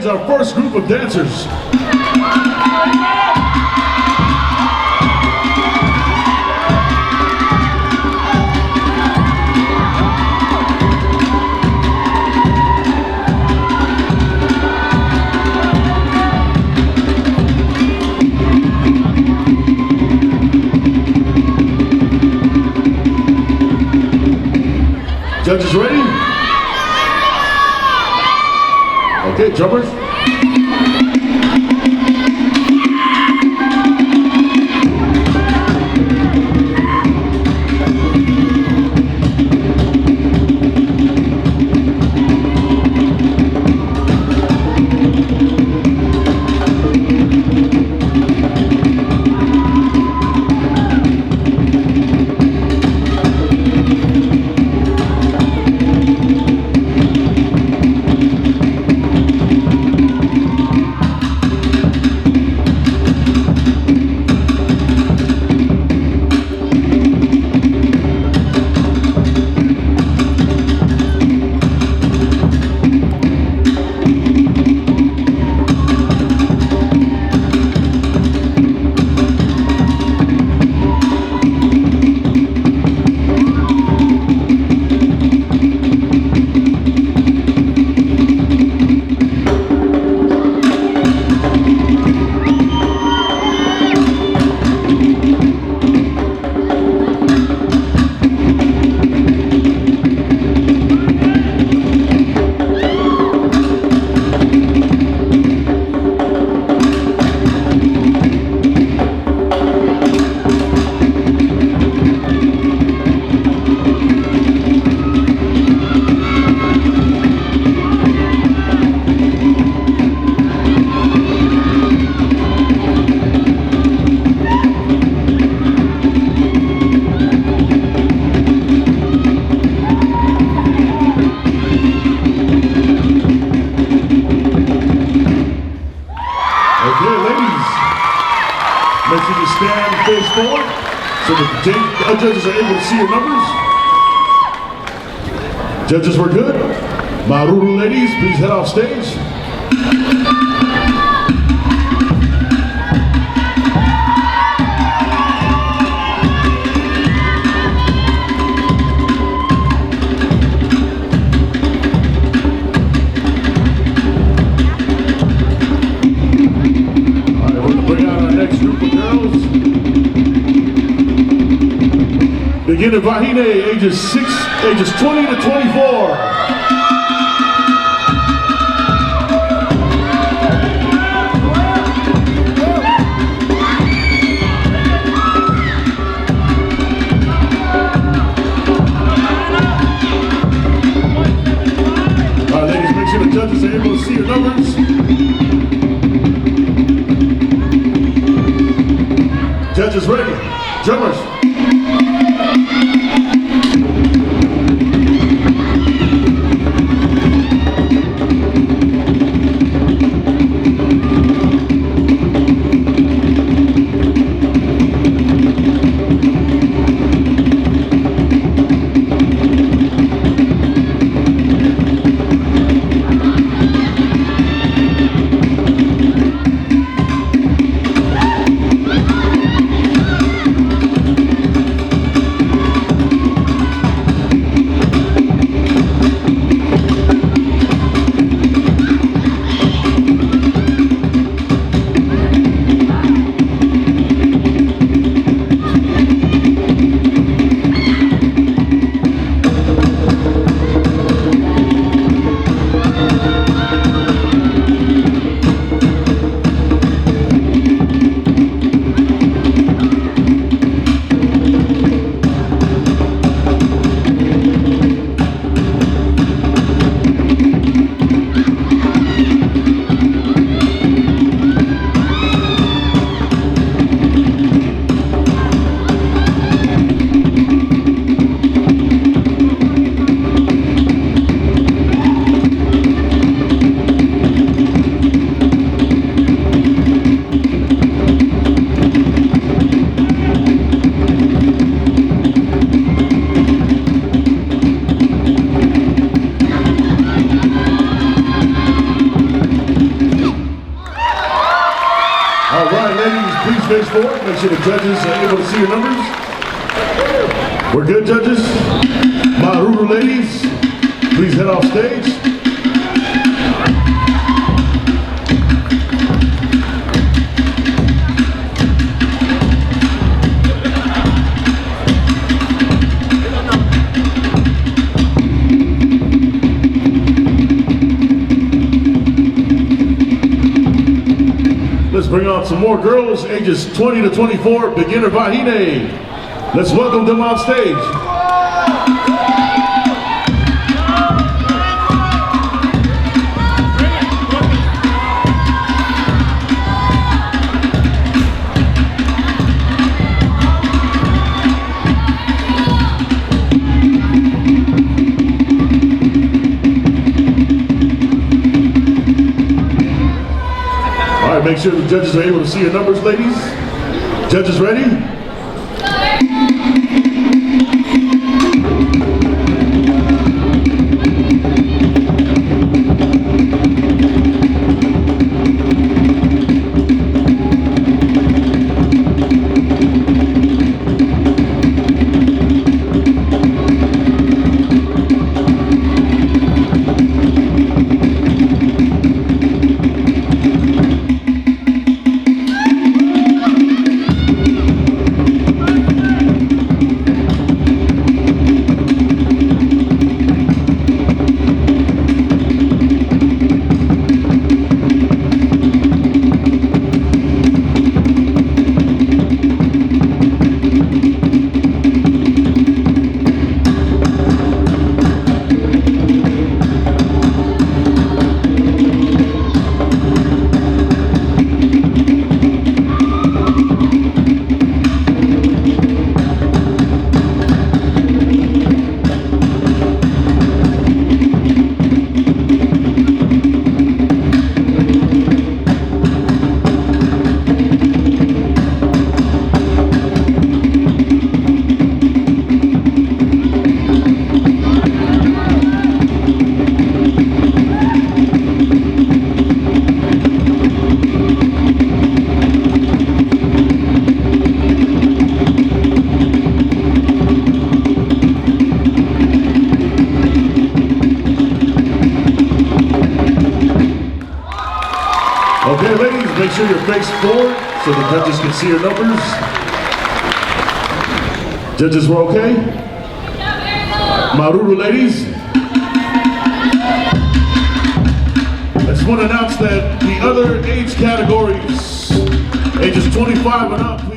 stage our first group of dancers. Judges ready? Okay, jumpers. Make sure you stand face forward so that the judges are able to see your numbers. Judges were good. Maruru ladies, please head off stage. Beginning Vahine, ages 20 to 24. Ladies, make sure the judges are able to see your numbers. Judges ready. Drummers. face forward. Make sure the judges are able to see your numbers. We're good, judges? My Ruru ladies, please head off stage. Let's bring on some more girls, ages 20 to 24, beginner Vahine. Let's welcome them on stage. All right, make sure the judges are able to see your numbers, ladies. Judges ready? Okay, ladies, make sure you're faced forward so the judges can see your numbers. Judges, we're okay? Maruru ladies. I just want to announce that the other age categories, ages 25 and up, please.